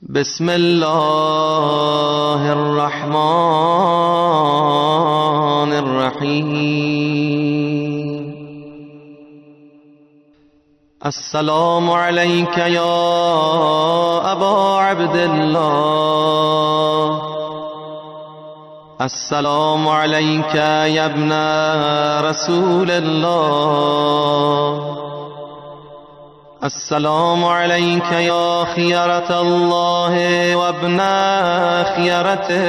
بسم الله الرحمن الرحیم. السلام علیک یا ابا عبدالله، السلام علیک یا ابن رسول الله، السلام علیک یا خیرة الله و ابن خیرته،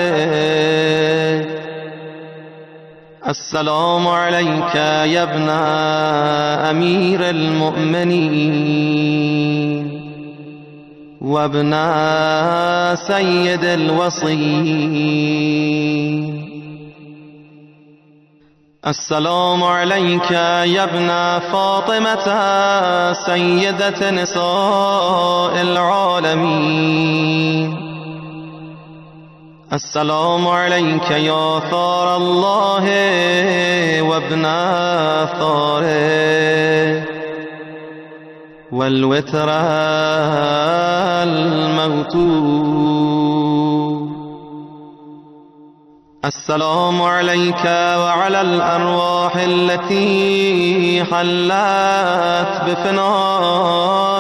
السلام علیک یا ابن امیر المؤمنین و ابن سید الوصیین. السلام علیک یا ابن فاطمة سیدة نساء العالمین، السلام علیک یا ثار الله و ابن ثاره والوتر الموتور. السلام عليك وعلى الأرواح التي حلت بفنائك،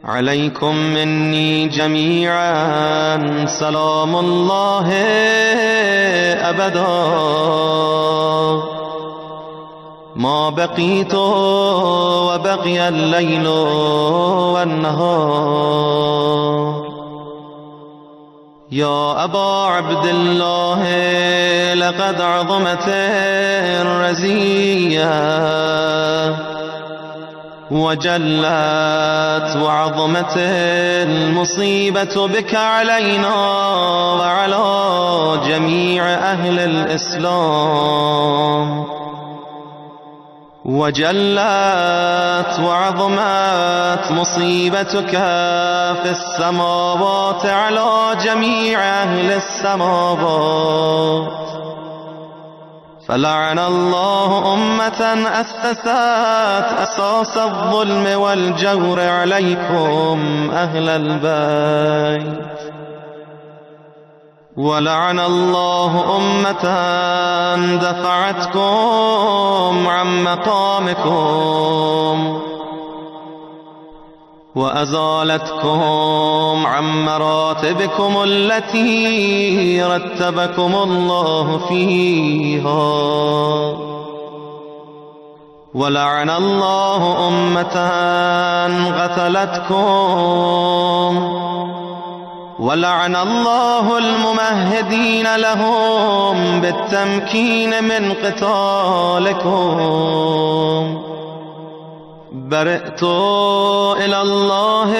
عليكم مني جميعا سلام الله أبدا ما بقيت وبقي الليل والنهار. يا أبا عبد الله لقد عظمت الرزية وجلت وعظمت المصيبة بك علينا وعلى جميع أهل الإسلام، وجلت وعظمت مصيبتك في السماوات على جميع أهل السماوات، فلعن الله أمة أسست أساس الظلم والجور عليكم أهل البيت، ولعن الله أمة دفعتكم عن مقامكم وأزالتكم عن مراتبكم التي رتبكم الله فيها، ولعن الله أمة قتلتكم، ولعن الله الممهدين لهم بالتمكين من قتالكم. برئت إلى الله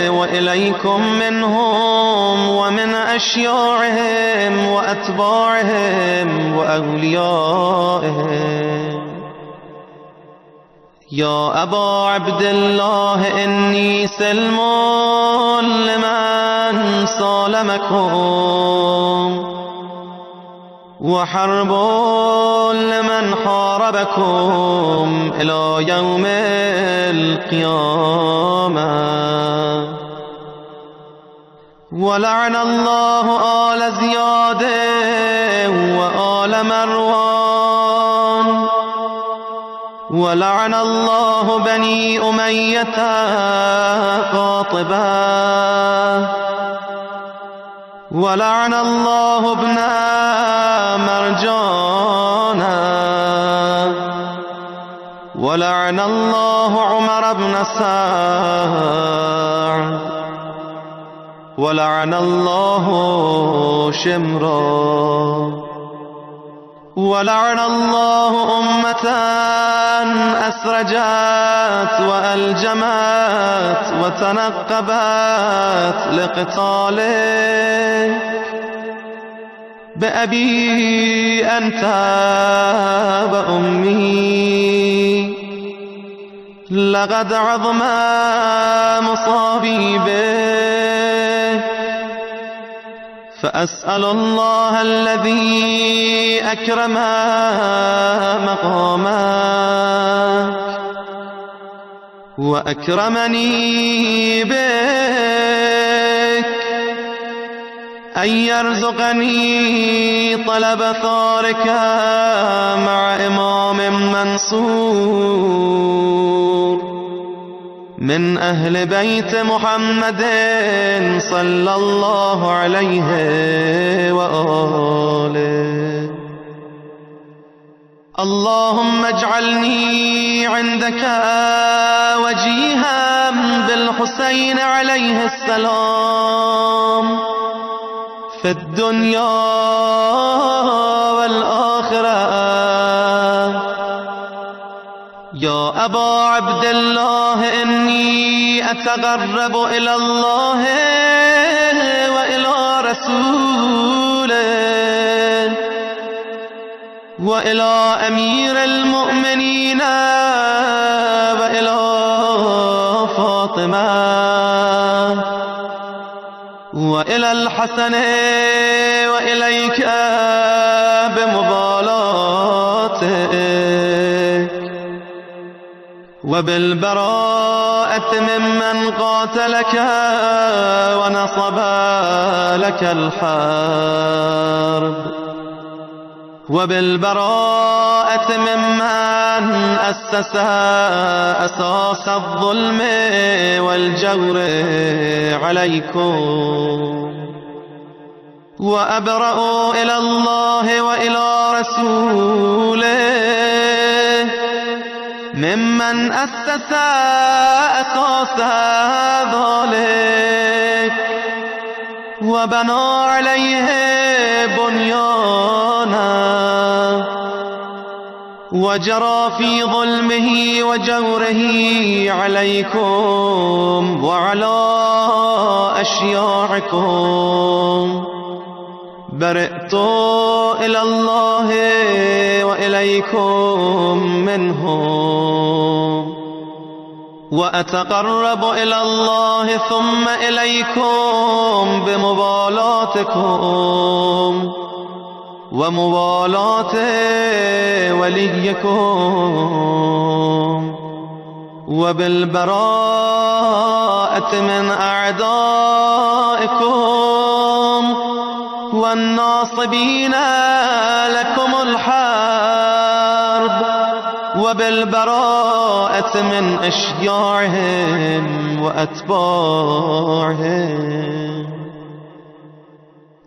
وإليكم منهم ومن أشياعهم وأتباعهم وأوليائهم. يا أبا عبد الله إني سلم لمن صالمكم وحرب لمن حاربكم إلى يوم القيامة. ولعن الله آل زياد وآل مروان، ولعن الله بني أمية قاطبة، ولعن الله ابن مرجانا، ولعن الله عمر بن سعد، ولعن الله شمرا، ولعن الله أمة أسرجت وألجمت وتنقبت لقتالك بأبي أنت وأمي، لقد عظم مصابي بك، فأسأل الله الذي أكرم مقامك وأكرمني بك أن يرزقني طلب ثارك مع إمام منصور من أهل بيت محمد صلى الله عليه وآله. اللهم اجعلني عندك وجيها بالحسين عليه السلام في الدنيا والآخرة. يا أبا عبد الله إني أتقرب إلى الله وإلى رسوله وإلى أمير المؤمنين وإلى فاطمة وإلى الحسن وإليك بمبالاتك وبالبراءة ممن قاتلك ونصب لك الحرب وبالبراءة ممن أسس أساس الظلم والجور عليكم. وأبرأ إلى الله وإلى رسوله ممن أسس أساس ذلك وبنى عليه بنيانا وجرى في ظلمه وجوره عليكم وعلى أشياعكم. برئت إلى الله وإليكم منهم وأتقرب إلى الله ثم إليكم بمبالاتكم ومبالاة وليكم وبالبراءة من أعدائكم والناصبين لكم الحرب وبالبراءة من أشياعهم وأتباعهم.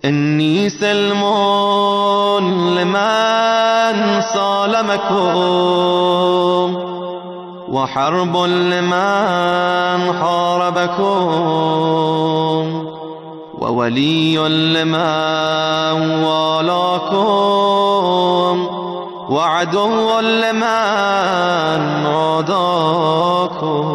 إني سلم لمن سالمكم وحرب لمن حاربكم وولي لمن والاكم وعدو لمن عاداكم.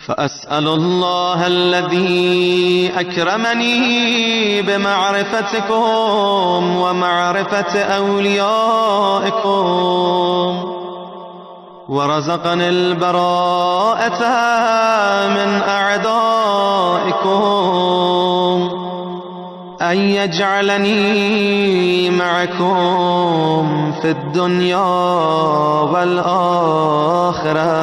فأسأل الله الذي أكرمني بمعرفتكم ومعرفة أوليائكم ورزقني البراءة من أعدائكم أن يجعلني معكم في الدنيا والآخرة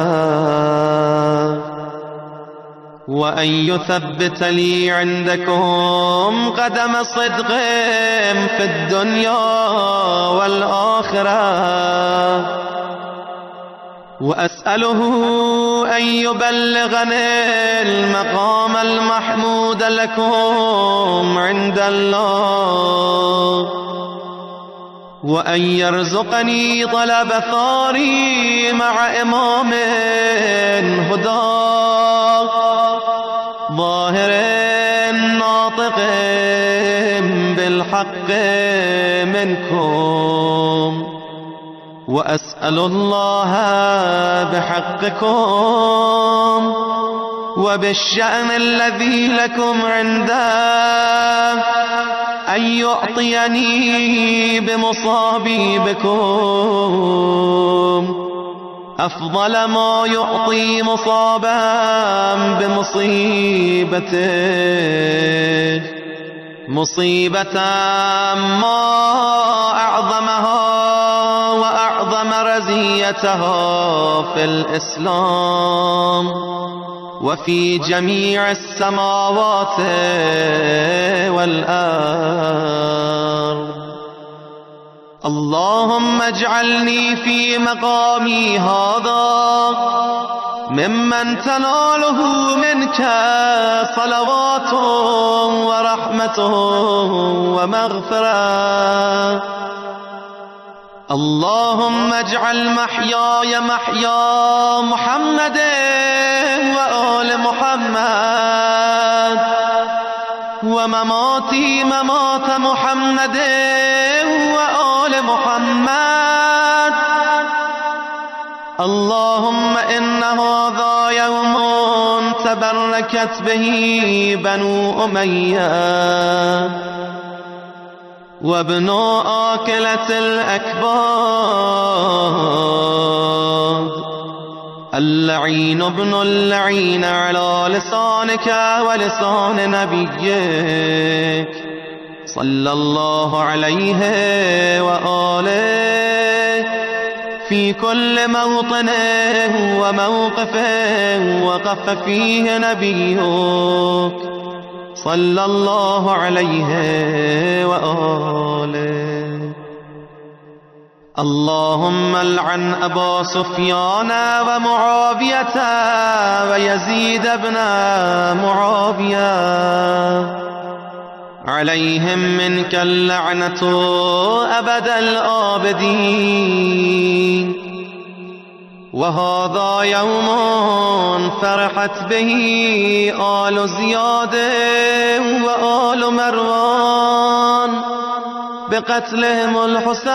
وأن يثبت لي عندكم قدم صدق في الدنيا والآخرة وأسأله أن يبلغني المقام المحمود لكم عند الله وأن يرزقني طلب ثاري مع إمام هدى ظاهر ناطق بالحق منكم وأسأل الله بحقكم وبالشأن الذي لكم عنده أن يعطيني بمصابي بكم أفضل ما يعطي مصابا بمصيبته مصيبة ما أعظمها وأعظم رزيتها في الإسلام وفي جميع السماوات والأرض. اللهم اجعلني في مقامي هذا ممن تناله منك صلوات ورحمة ومغفرة. اللهم اجعل محياي محيا محمد وآل محمد ومماتي ممات محمد وآل محمد. اللهم إن هذا يوم تبركت به بنو أمية وابن آكلة الأكباد اللعين ابن اللعين على لسانك ولسان نبيك صلى الله عليه وآله في كل موطن وموقف وقف فيه نبيك صلى الله عليه وآله. اللهم العن أبا سفيان ومعاوية ويزيد بن معاوية عليهم منك اللعنة أبد الآبدين. وهذا يوم فرحت به آل زياد وآل مروان بقتلهم الحسين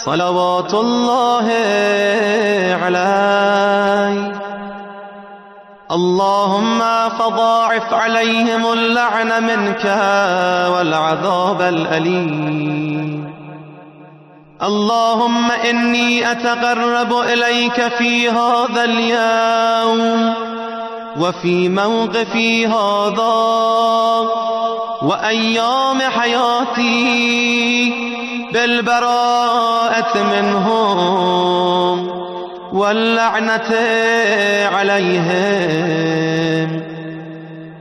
صلوات الله عليه. اللهم فضاعف عليهم اللعن منك والعذاب الأليم. اللهم إني أتقرب إليك في هذا اليوم وفي موقفي هذا وأيام حياتي بالبراءة منهم واللعنة عليهم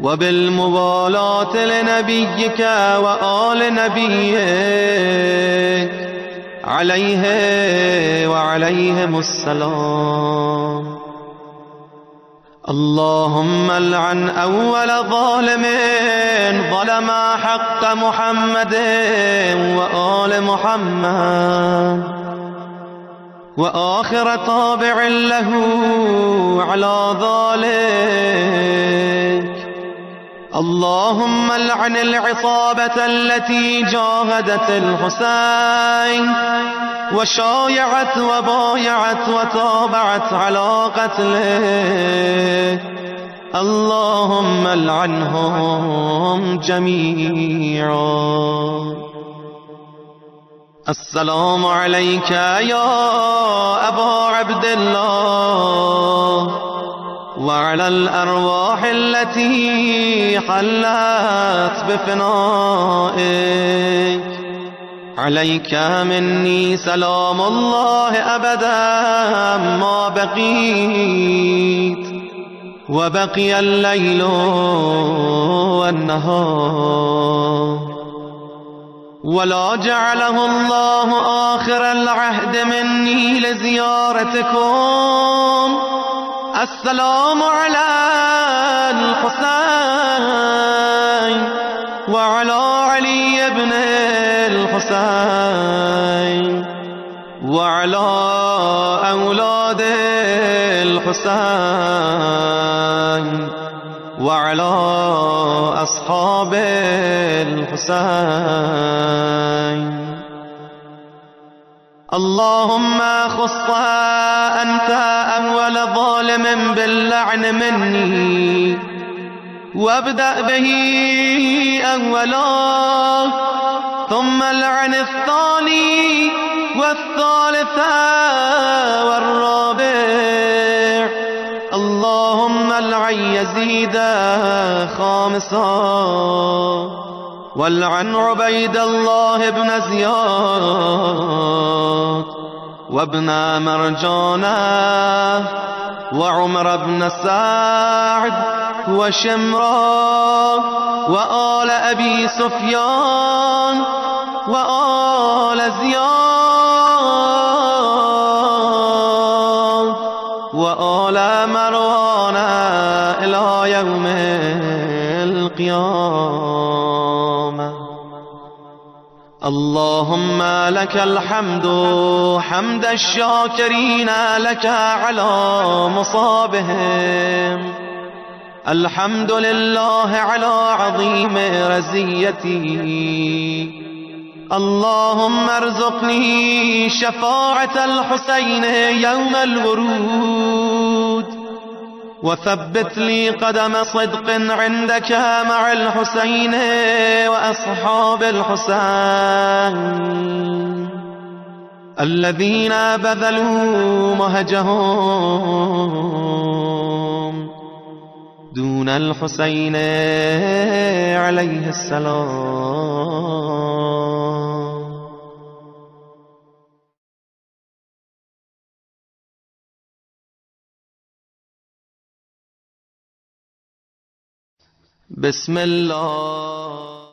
وبالموالاة لنبيك وآل نبيك عليه وعليهم السلام. اللهم العن أول ظالم ظلم حق محمد وآل محمد وآخر تابع له على ذلك. اللهم العن العصابة التي جاهدت الحسين وشايعت وبايعت وتابعت على قتله. اللهم العنهم جميعا. السلام عليك يا أبا عبد الله وعلى الأرواح التي حلت بفنائك. عليك مني سلام الله أبدا ما بقيت وبقي الليل والنهار، ولا جعله الله آخر العهد مني لزيارتكم. السلام على الحسين وعلى علي بن الحسين وعلى أولاد الحسين وعلى أصحاب الحسين. اللهم خص أنت أول ظالم باللعن مني وابدأ به أولا ثم العن الثاني والثالث والرابع. اللهم العن يزيد خامسا والعن عبيد الله بن زياد وابن مرجانة وعمر بن سعد وشمرا وآل أبي سفيان وآل زياد وآل مروان إلى يوم القيامة. اللهم لك الحمد حمد الشاكرين لك على مصابهم. الحمد لله على عظيم رزيتي. اللهم ارزقني شفاعة الحسين يوم الورود وثبت لي قدم صدق عندك مع الحسين وأصحاب الحسين الذين بذلوا مهجهم دون الحسين عليه السلام. بسم الله